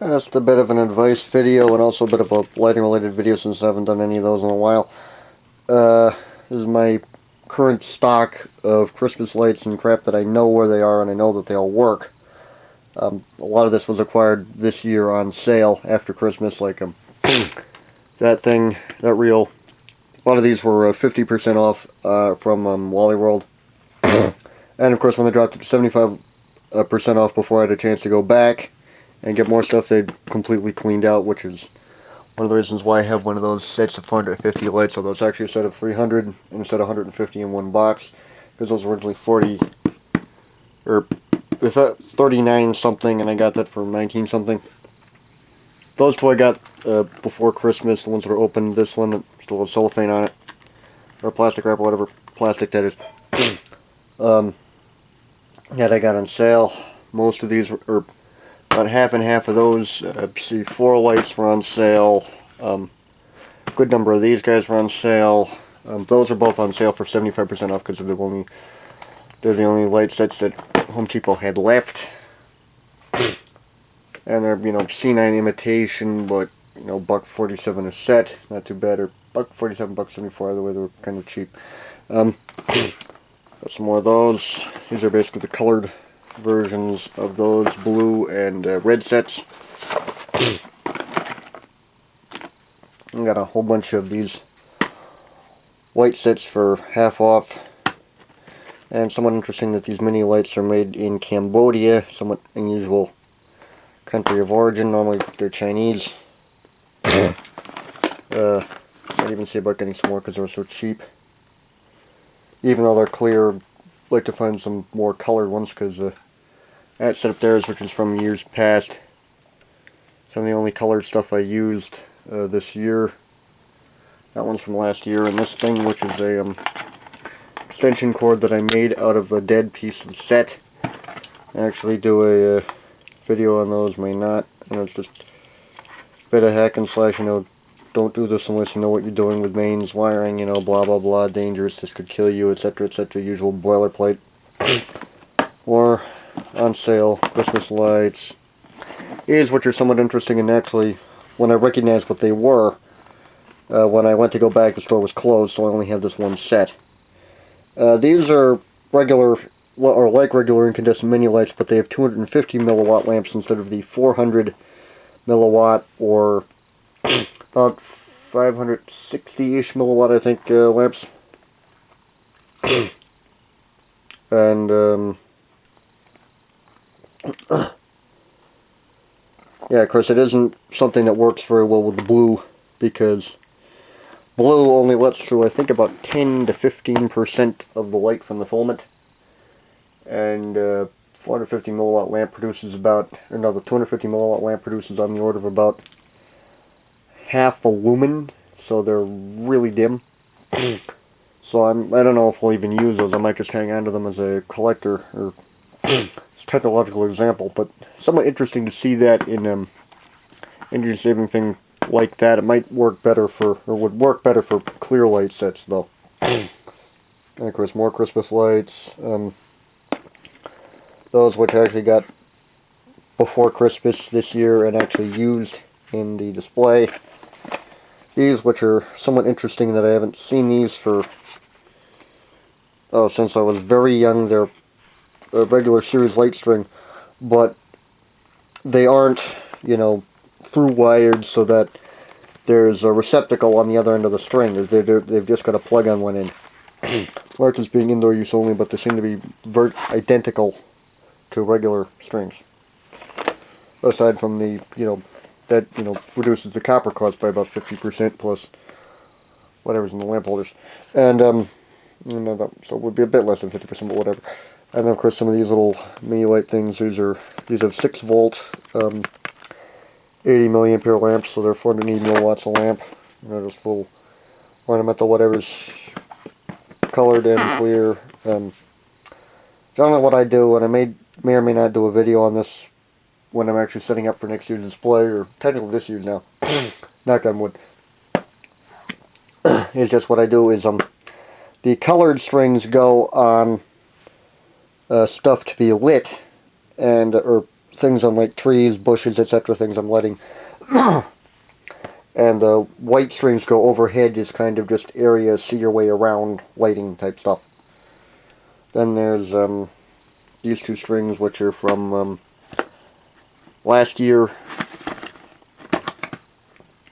Just a bit of an advice video and also a bit of a lighting related video since I haven't done any of those in a while. This is my current stock of Christmas lights and crap that I know where they are and I know that they all work. A lot of this was acquired this year on sale after Christmas, like that reel. A lot of these were 50% off from Wally World. And of course when they dropped it to 75% off before I had a chance to go back and get more stuff, they'd completely cleaned out, which is one of the reasons why I have one of those sets of 450 lights, although it's actually a set of 300 instead of 150 in one box, because those were originally 39 something, and I got that for 19 something. Those two I got before Christmas, the ones that are open. This one that still has cellophane on it, or plastic wrap, or whatever plastic that is. That I got on sale. Most of these were about half and half of those. See, 4 lights were on sale. Good number of these guys were on sale. Those are both on sale for 75% off because they're the only light sets that Home Depot had left. And they're, C9 imitation, but, $1.47 a set. Not too bad. Or $1.47, $1.74. Either way, they were kind of cheap. Got some more of those. These are basically the colored versions of those blue and red sets. I got a whole bunch of these white sets for half off. And somewhat interesting that these mini lights are made in Cambodia, somewhat unusual country of origin. Normally they're Chinese. I'd even see about getting some more because they're so cheap. Even though they're clear, I'd like to find some more colored ones because that set up there is which is from years past. Some of the only colored stuff I used this year. That one's from last year, and this thing, which is a extension cord that I made out of a dead piece of set. I actually do a video on those, may not. It's just a bit of hack and slash, don't do this unless you know what you're doing with mains, wiring, blah blah blah, dangerous, this could kill you, etc, etc, usual boilerplate. Or on sale, Christmas lights. These, which are somewhat interesting, and actually, when I recognized what they were, when I went to go back, the store was closed, so I only have this one set. These are regular, or like regular incandescent mini lights, but they have 250 milliwatt lamps instead of the 400 milliwatt, or about 560-ish milliwatt, I think, lamps. And, yeah, of course, it isn't something that works very well with the blue, because blue only lets through, I think, about 10 to 15% of the light from the filament. And 450 milliwatt lamp produces about, or no, the 250 milliwatt lamp produces on the order of about half a lumen, so they're really dim. So I don't know if I'll even use those. I might just hang on to them as a collector, or technological example, but somewhat interesting to see that in energy saving thing like that. It might work better for, or would work better for clear light sets though. And of course more Christmas lights. Those which I actually got before Christmas this year and actually used in the display. These, which are somewhat interesting that I haven't seen these for, since I was very young. They're a regular series light string, but they aren't, through wired so that there's a receptacle on the other end of the string. They've just got a plug on one end. Marked as being indoor use only, but they seem to be identical to regular strings. Aside from the, that, reduces the copper cost by about 50% plus whatever's in the lamp holders. And, so it would be a bit less than 50%, but whatever. And then, of course, some of these little mini light things, these have 6 volt, 80 milliampere lamps, so they're 480 milliwatts a lamp. Just little ornamental whatever's colored and clear. Generally what I do, and I may or may not do a video on this when I'm actually setting up for next year's display, or technically this year's now, knock on wood, is just what I do is, the colored strings go on stuff to be lit, and, or things on like trees, bushes, etc. things I'm lighting. And the white strings go overhead is kind of just area, see your way around lighting type stuff. Then there's these two strings, which are from last year.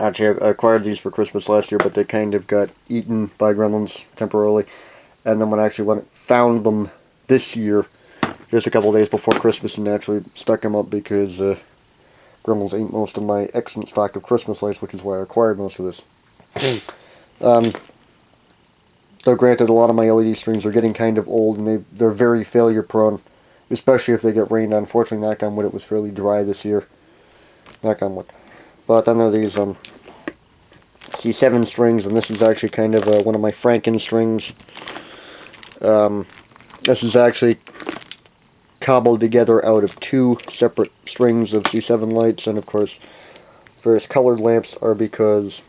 Actually, I acquired these for Christmas last year, but they kind of got eaten by gremlins temporarily. And then when I actually found them this year, just a couple of days before Christmas, and actually stuck them up because gremlins ate most of my excellent stock of Christmas lights, which is why I acquired most of this. Though granted, a lot of my LED strings are getting kind of old, and they're very failure prone, especially if they get rained on. Fortunately, knock on wood, it was fairly dry this year. Knock on wood. But then there are these C7 strings, and this is actually kind of one of my Franken strings. This is actually cobbled together out of two separate strings of C7 lights, and of course various colored lamps are because,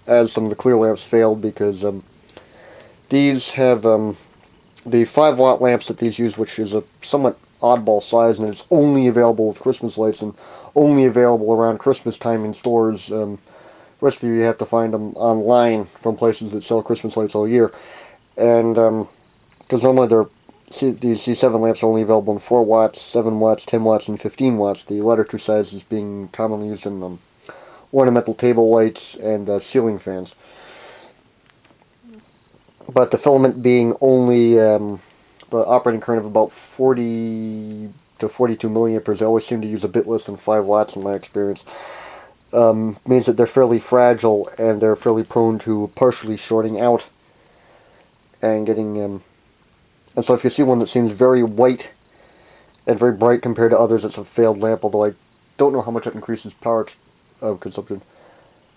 as some of the clear lamps failed, because these have the 5-watt lamps that these use, which is a somewhat oddball size, and it's only available with Christmas lights and only available around Christmas time in stores. The rest of you have to find them online from places that sell Christmas lights all year. And because normally these C7 lamps are only available in 4 watts, 7 watts, 10 watts, and 15 watts. The latter two sizes being commonly used in ornamental table lights and ceiling fans. But the filament being only the operating current of about 40 to 42 milliamperes, they always seem to use a bit less than 5 watts in my experience. Means that they're fairly fragile and they're fairly prone to partially shorting out and getting and so if you see one that seems very white and very bright compared to others, it's a failed lamp, although I don't know how much it increases power consumption.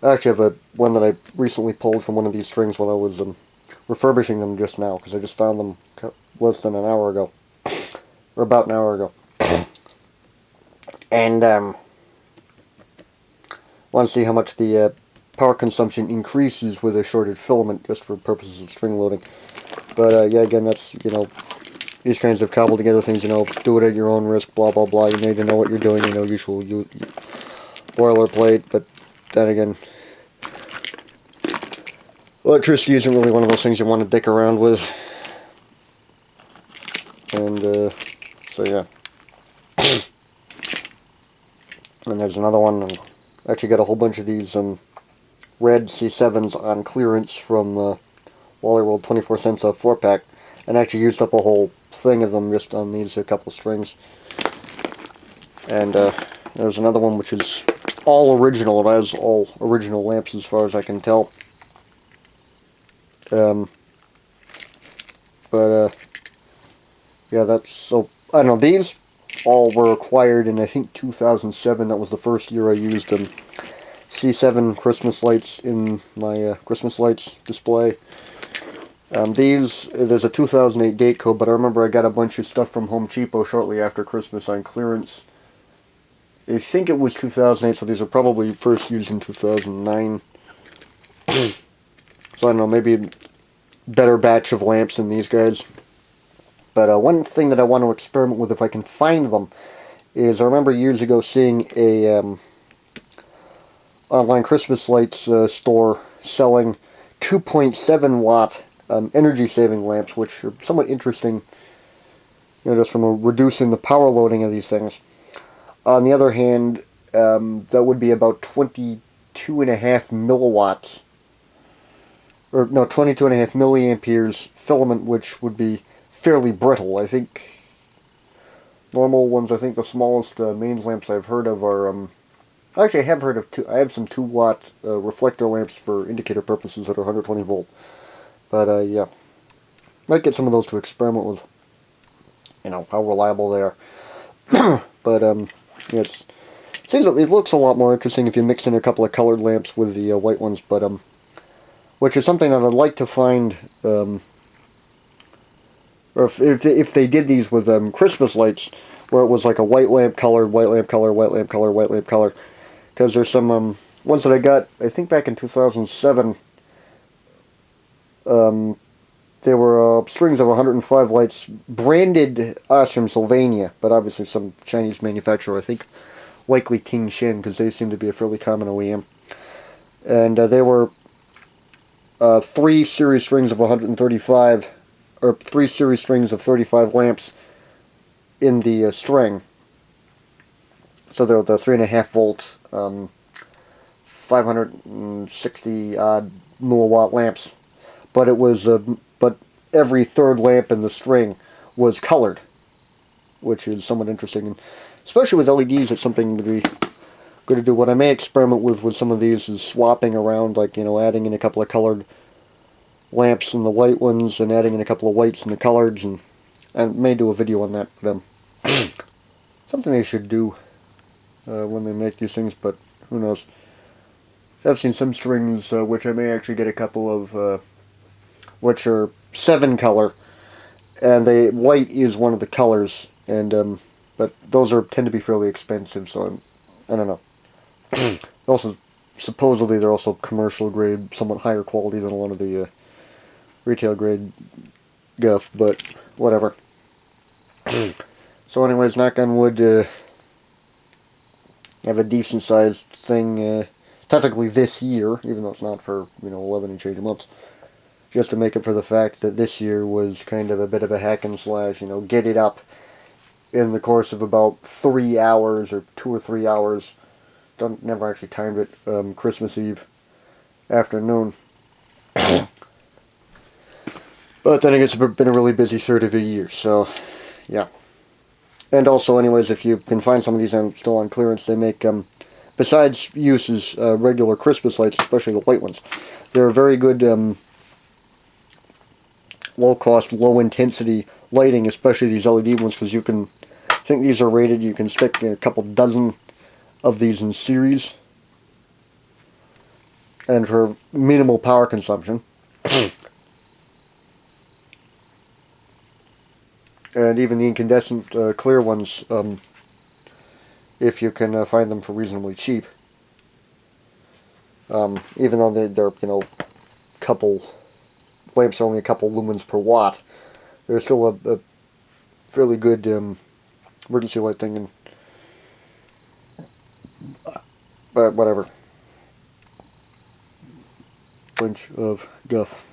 I actually have one that I recently pulled from one of these strings when I was refurbishing them just now, because I just found them less than an hour ago, or about an hour ago. And want to see how much the power consumption increases with a shorted filament, just for purposes of string loading. But yeah, again, that's, these kinds of cobbled together things, do it at your own risk, blah blah blah. You need to know what you're doing, usual boilerplate. But then again, electricity isn't really one of those things you want to dick around with. And so yeah. And there's another one. I actually got a whole bunch of these red C7s on clearance from Wally World, 24 cents a 4-pack, and actually used up a whole thing of them just on these couple of strings. And there's another one which is all original. It has all original lamps as far as I can tell. Yeah, that's so. I don't know. These all were acquired in, I think, 2007. That was the first year I used C7 Christmas lights in my Christmas lights display. There's a 2008 date code, but I remember I got a bunch of stuff from Home Cheapo shortly after Christmas on clearance. I think it was 2008, so these are probably first used in 2009. So I don't know, maybe a better batch of lamps than these guys. But one thing that I want to experiment with, if I can find them, is I remember years ago seeing a online Christmas lights store selling 2.7 watt energy-saving lamps, which are somewhat interesting, just from reducing the power loading of these things. On the other hand, that would be about 22.5 milliwatts, or no, 22.5 milliamperes filament, which would be fairly brittle. I think normal ones, I think the smallest mains lamps I've heard of are, actually I have heard of I have some 2-watt reflector lamps for indicator purposes that are 120 volt. But yeah, might get some of those to experiment with, how reliable they are. But yeah, it looks a lot more interesting if you mix in a couple of colored lamps with the white ones. But which is something that I'd like to find. Or if they did these with Christmas lights, where it was like a white lamp color, white lamp color, white lamp color, white lamp color. Because there's some ones that I got, I think back in 2007. They were strings of 105 lights, branded us from Sylvania, but obviously some Chinese manufacturer, I think, likely King Shin, because they seem to be a fairly common OEM. And they were 3 series strings of 135, or 3 series strings of 35 lamps in the string. So they're the 3.5 volt, 560 odd milliwatt lamps. But it was, but every third lamp in the string was colored, which is somewhat interesting. And especially with LEDs, it's something to be good to do. What I may experiment with some of these is swapping around, like, you know, adding in a couple of colored lamps in the white ones and adding in a couple of whites in the coloreds, and I may do a video on that, but something they should do when they make these things, but who knows. I've seen some strings which I may actually get a couple of which are 7 color, and the white is one of the colors, and but those tend to be fairly expensive, so I don't know. Also, supposedly they're also commercial grade, somewhat higher quality than a lot of the retail grade guff, but whatever. So anyways, knock on wood, have a decent sized thing, technically this year, even though it's not for, 11 and change of months, just to make it for the fact that this year was kind of a bit of a hack and slash, get it up in the course of about 3 hours, or 2 or 3 hours. Never actually timed it, Christmas Eve afternoon. But then it's been a really busy start of a year, so yeah. And also, anyways, if you can find some of these still on clearance, they make, besides uses regular Christmas lights, especially the white ones, they're very good low-cost, low-intensity lighting, especially these LED ones, because you can, I think these are rated, you can stick a couple dozen of these in series, and for minimal power consumption. And even the incandescent clear ones, if you can find them for reasonably cheap. Even though they're couple lamps are only a couple lumens per watt, they're still a fairly good emergency light thing. And but whatever. Bunch of guff.